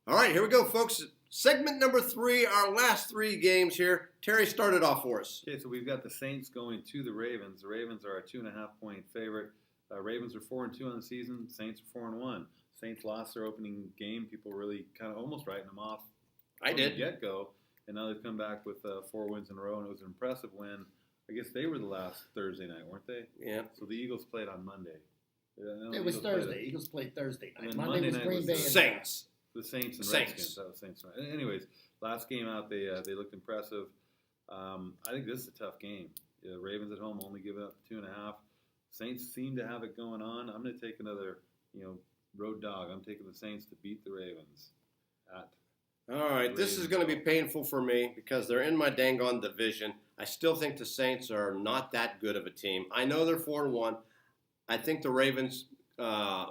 All right, here we go, folks. Segment number 3, our last 3 games here. Terry started off for us. Okay, so we've got the Saints going to the Ravens. The Ravens are a 2.5-point favorite. Ravens are 4-2 on the season. Saints are 4-1. Saints lost their opening game. People really kind of almost writing them off. I did. From the get-go, and now they've come back with 4 wins in a row, and it was an impressive win. I guess they were the last Thursday night, weren't they? Yeah. So the Eagles played on Monday. It was Thursday. Eagles played Thursday night. Monday was night Green was Bay. the Saints. The Saints and Saints. Redskins. That was Saints. Anyways, last game out, they looked impressive. I think this is a tough game. The Ravens at home only giving up 2.5. Saints seem to have it going on. I'm going to take another, road dog. I'm taking the Saints to beat the Ravens. All right, this is going to be painful for me because they're in my dang on division. I still think the Saints are not that good of a team. I know they're 4-1. I think the Ravens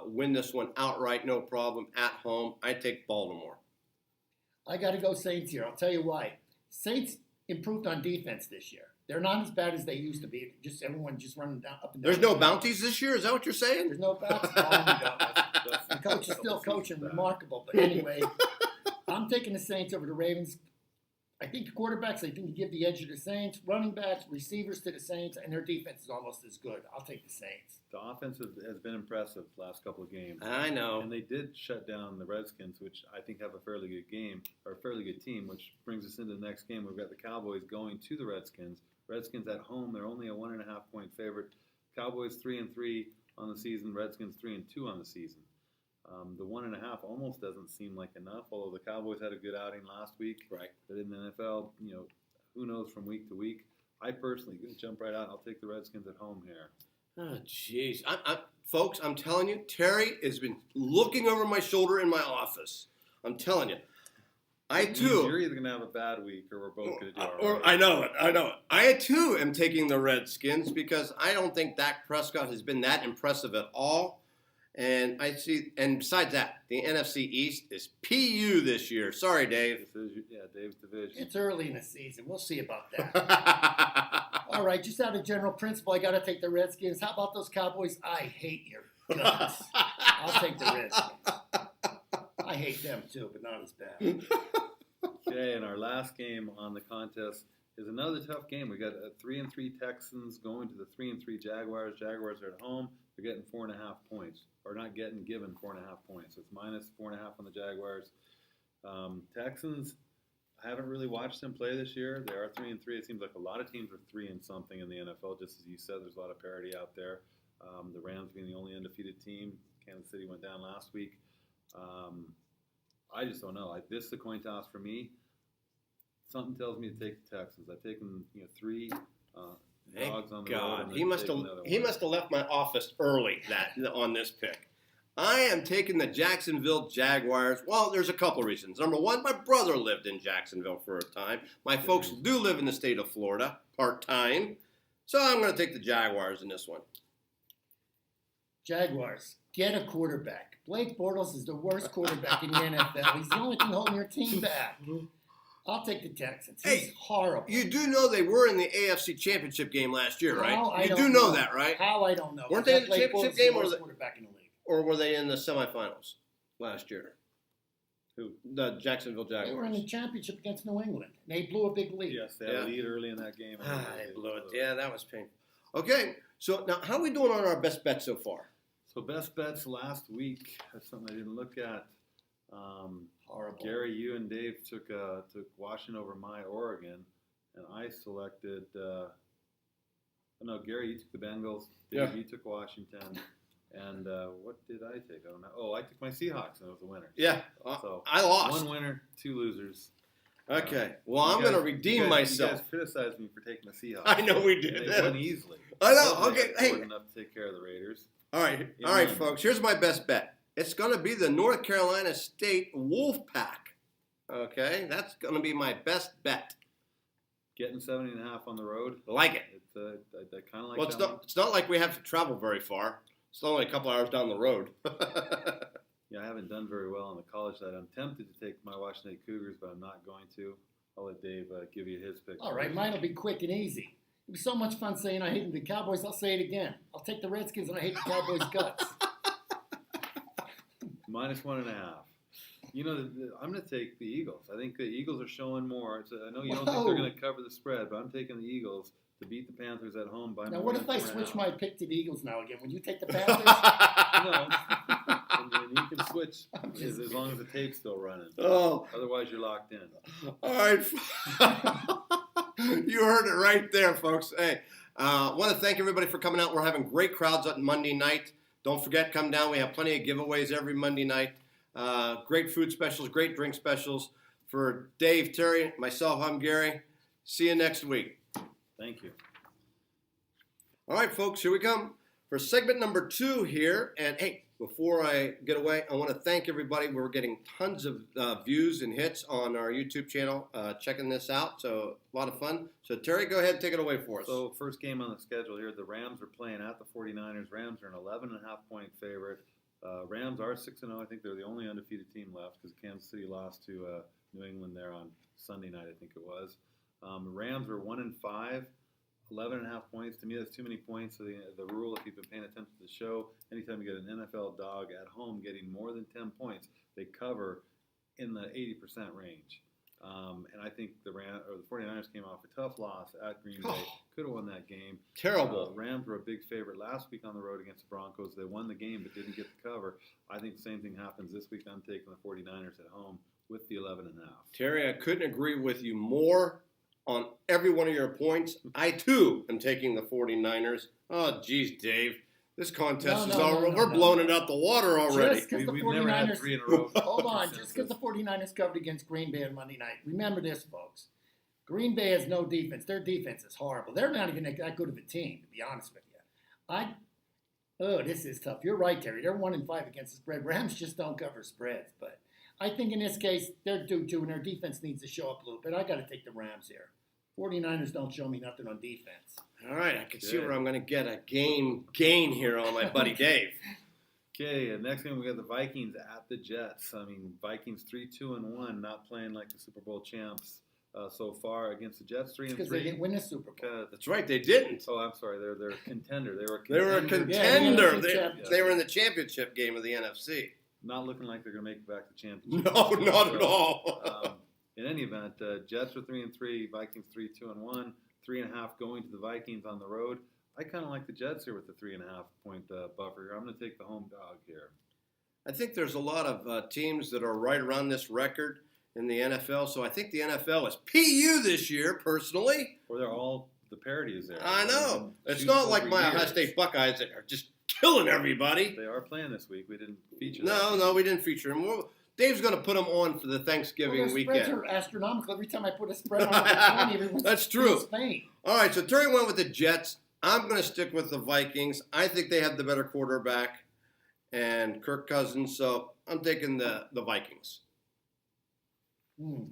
win this one outright, no problem, at home. I take Baltimore. I got to go Saints here. I'll tell you why. Saints improved on defense this year. They're not as bad as they used to be. Just everyone just running down up and down. There's no bounties this year? Is that what you're saying? There's no bounties. The coach is still coaching remarkable. But anyway, I'm taking the Saints over the Ravens. I think the quarterbacks, I think you give the edge to the Saints. Running backs, receivers to the Saints, and their defense is almost as good. I'll take the Saints. The offense has been impressive the last couple of games. I know. And they did shut down the Redskins, which I think have a fairly good game, or a fairly good team, which brings us into the next game. We've got the Cowboys going to the Redskins. Redskins at home, they're only a 1.5-point favorite. Cowboys 3-3 on the season, Redskins 3-2 on the season. The 1.5 almost doesn't seem like enough, although the Cowboys had a good outing last week. Right. But in the NFL, who knows from week to week. I personally going to jump right out. I'll take the Redskins at home here. Oh, jeez. Folks, I'm telling you, Terry has been looking over my shoulder in my office. I'm telling you. You're either going to have a bad week or we're both going to do all right. I know it. I, too, am taking the Redskins because I don't think Dak Prescott has been that impressive at all. And besides that, the NFC East is PU this year. Sorry, Dave. Dave's division. It's early in the season. We'll see about that. All right, just out of general principle, I got to take the Redskins. How about those Cowboys? I hate your guts. I'll take the Redskins. I hate them too, but not as bad. Okay, and our last game on the contest is another tough game. We got 3-3 Texans going to the 3-3 Jaguars. Jaguars are at home. They're getting 4.5 points, or not getting given 4.5 points. So it's minus 4.5 on the Jaguars. Texans, I haven't really watched them play this year. They are 3-3. It seems like a lot of teams are 3-something in the NFL. Just as you said, there's a lot of parity out there. The Rams being the only undefeated team. Kansas City went down last week. I just don't know. This is a coin toss for me. Something tells me to take the Texans. I've taken 3 dogs on the road. He must have left my office early on this pick. I am taking the Jacksonville Jaguars. Well, there's a couple reasons. Number one, my brother lived in Jacksonville for a time. My folks do live in the state of Florida part-time. So I'm going to take the Jaguars in this one. Jaguars, get a quarterback. Blake Bortles is the worst quarterback in the NFL. He's the only thing holding your team back. I'll take the Texans. He's horrible. You do know they were in the AFC Championship game last year, right? You do know that, right? How, I don't know. Weren't they in the championship game quarterback in the league? Or were they in the semifinals last year? Who? The Jacksonville Jaguars. They were in the championship against New England. They blew a big lead. Yes, they had a lead early in that game. They blew it. Yeah, that was painful. Okay, so now how are we doing on our best bet so far? So best bets last week. That's something I didn't look at. Horrible. Gary, you and Dave took Washington over my Oregon, and I selected. No, Gary, you took the Bengals. Dave, you took Washington. And what did I take? I don't know. Oh, I took my Seahawks, and it was the winner. Yeah, so I lost. 1 winner, 2 losers. Okay, well, I'm going to redeem myself. You guys criticized me for taking the Seahawks. I know we did. They won easily. I know. Okay, hey. Enough to take care of the Raiders. All right, folks. Here's my best bet. It's going to be the North Carolina State Wolfpack. Okay, that's going to be my best bet. Getting 70.5 on the road. Like it. I kind of like. Well, it's not like we have to travel very far. It's only a couple hours down the road. Yeah, I haven't done very well on the college side. I'm tempted to take my Washington State Cougars, but I'm not going to. I'll let Dave give you his pick. All right, mine will be quick and easy. It was so much fun saying I hate the Cowboys. I'll say it again. I'll take the Redskins, and I hate the Cowboys' guts. -1.5. You know, I'm going to take the Eagles. I think the Eagles are showing more. I know you don't think they're going to cover the spread, but I'm taking the Eagles to beat the Panthers at home by Now, more what than if I 4.5. switch my pick to the Eagles now again? Would you take the Panthers? No. And you can switch as long as the tape's still running. Oh, Otherwise, you're locked in. all right. You heard it right there, folks. Hey, I want to thank everybody for coming out. We're having great crowds on Monday night. Don't forget, come down. We have plenty of giveaways every Monday night. Great food specials, great drink specials. For Dave, Terry, myself, I'm Gary. See you next week. Thank you. All right, folks, here we come for segment number 2 here. And hey, before I get away, I want to thank everybody. We're getting tons of views and hits on our YouTube channel, checking this out. So a lot of fun. So Terry, go ahead and take it away for us. So first game on the schedule here, the Rams are playing at the 49ers. Rams are an 11.5-point favorite. Rams are 6-0. I think they're the only undefeated team left because Kansas City lost to New England there on Sunday night, I think it was. The Rams are 1-5. 11.5 points. To me, that's too many points. So the rule, if you've been paying attention to the show, anytime you get an NFL dog at home getting more than 10 points, they cover in the 80% range. And I think the 49ers came off a tough loss at Green Bay. Could have won that game. Terrible. Rams were a big favorite last week on the road against the Broncos. They won the game but didn't get the cover. I think the same thing happens this week. I'm taking the 49ers at home with the 11.5. Terry, I couldn't agree with you more on every one of your points. I, too, am taking the 49ers. Oh, geez, Dave. This contest is over. We're blowing it out the water already. Just because the We've never had 49ers, 3 in a row. hold on, just because the 49ers covered against Green Bay on Monday night. Remember this, folks. Green Bay has no defense. Their defense is horrible. They're not even that good of a team, to be honest with you. This is tough. You're right, Terry. They're 1-5 against the spread. Rams just don't cover spreads. But I think in this case, they're due to, and their defense needs to show up a little bit. I got to take the Rams here. 49ers don't show me nothing on defense. All right, I can see where I'm going to get a gain here on my buddy Dave. Okay, next game we got the Vikings at the Jets. I mean, Vikings 3-2-1, not playing like the Super Bowl champs so far against the Jets. 3-3. Because they didn't win the Super Bowl. That's right, they didn't. Oh, I'm sorry, they're a contender. They were a a contender. Yeah, they were in the championship game of the NFC. Not looking like they're going to make it back to championship. No, not at all. In any event, Jets are 3-3, Vikings 3-2-1, 3.5 going to the Vikings on the road. I kind of like the Jets here with the 3.5 point buffer here. I'm going to take the home dog here. I think there's a lot of teams that are right around this record in the NFL, so I think the NFL is PU this year, personally. Or they're all, the parity is there. I know. It's not like my Ohio State Buckeyes that are just killing everybody. They are playing this week. We didn't feature them. No, we didn't feature them. Dave's going to put them on for the Thanksgiving weekend. Spreads are astronomical. Every time I put a spread on the 20, everyone's That's true. Spain. All right, so Terry went with the Jets. I'm going to stick with the Vikings. I think they have the better quarterback and Kirk Cousins, so I'm taking the Vikings.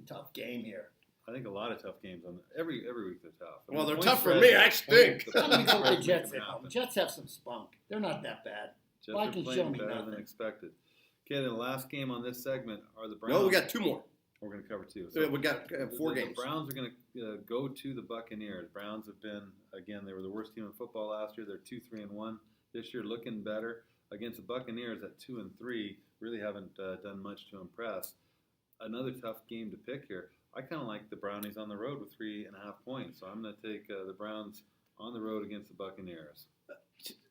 Tough game here. I think a lot of tough games on every week they're tough. Well, they're tough for me. I stink. I'm going to go with the Jets at home. Jets have some spunk. They're not that bad. Jets Vikings are show playing me better nothing. than expected. Okay, then the last game on this segment are the Browns. No, we got 2 more. We're going to cover 2. So we got 4 games. The Browns are going to go to the Buccaneers. Browns have been, again, they were the worst team in football last year. They're 2-3-1. This year looking better. Against the Buccaneers at 2-3, really haven't done much to impress. Another tough game to pick here. I kind of like the Brownies on the road with 3.5 points. So I'm going to take the Browns on the road against the Buccaneers.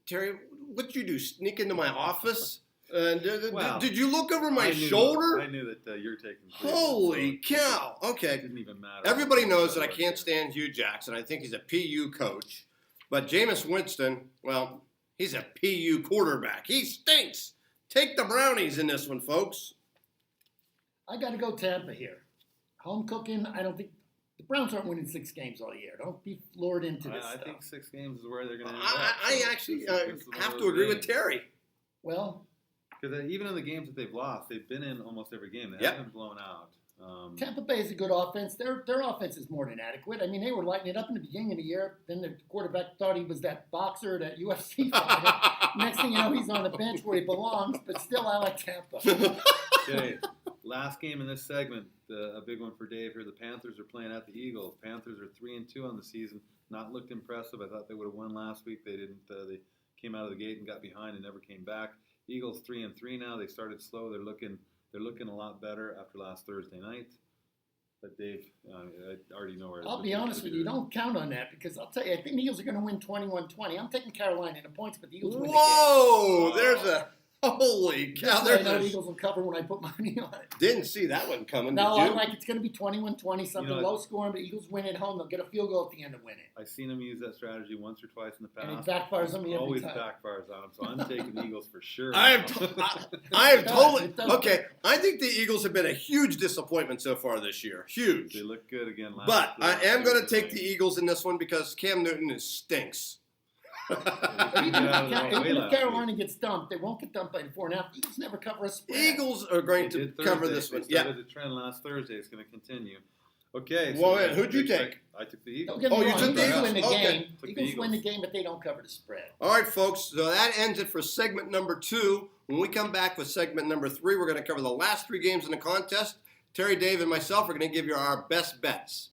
Terry, what'd you do? Sneak into my office? Wow. Did you look over my shoulder? I knew that you're taking. Holy cow! Okay. It didn't even matter. Everybody knows that I can't stand Hugh Jackson. I think he's a PU coach. But Jameis Winston, well, he's a PU quarterback. He stinks. Take the Brownies in this one, folks. I got to go Tampa here. Home cooking, I don't think the Browns aren't winning 6 games all year. Don't be lured into this I stuff. think 6 games is where they're going to end up. I actually have to agree with Terry. Well, because even in the games that they've lost, they've been in almost every game. They haven't been blown out. Tampa Bay is a good offense. Their offense is more than adequate. I mean, they were lighting it up in the beginning of the year. Then the quarterback thought he was that boxer, that UFC fighter. Next thing you know, he's on the bench where he belongs. But still, I like Tampa. Okay, last game in this segment, a big one for Dave here. The Panthers are playing at the Eagles. Panthers are 3-2 on the season. Not looked impressive. I thought they would have won last week. They didn't. They came out of the gate and got behind and never came back. Eagles 3-3 now. They started slow. They're They're looking a lot better after last Thursday night. But Dave, I already know where. I'll be honest with you, don't count on that because I'll tell you, I think the Eagles are going to win 21-20. I'm taking Carolina in the points, but the Eagles win the game. Whoa! There's a holy cow. I know the There's Eagles will cover when I put money on it. didn't see that one coming. No, did I you? like it's going to be 21-20, something low scoring, but Eagles win at home. They'll get a field goal at the end to win it. I've seen them use that strategy once or twice in the past. And it backfires on me every Always time. backfires on them. So I'm taking the Eagles for sure. I am It does, totally it does. okay. I think the Eagles have been a huge disappointment so far this year. Huge. They look good again. But I am going to Thursday take the night. Eagles in this one because Cam Newton stinks. Even if Carolina gets dumped, they won't get dumped by 4.5. Eagles never cover a spread. Eagles are going They to did cover Thursday. this one. They Yeah. started the trend last Thursday. It's going to continue. Okay. Well, then who'd you big take? check. I took the Eagles. Don't get me Oh, you wrong, took the Eagles win the Eagles? Okay. game. Took the Eagles win the Eagles. game, but they don't cover the spread. All right, folks. So that ends it for segment number 2. When we come back with segment number 3, we're going to cover the last 3 games in the contest. Terry, Dave, and myself are going to give you our best bets.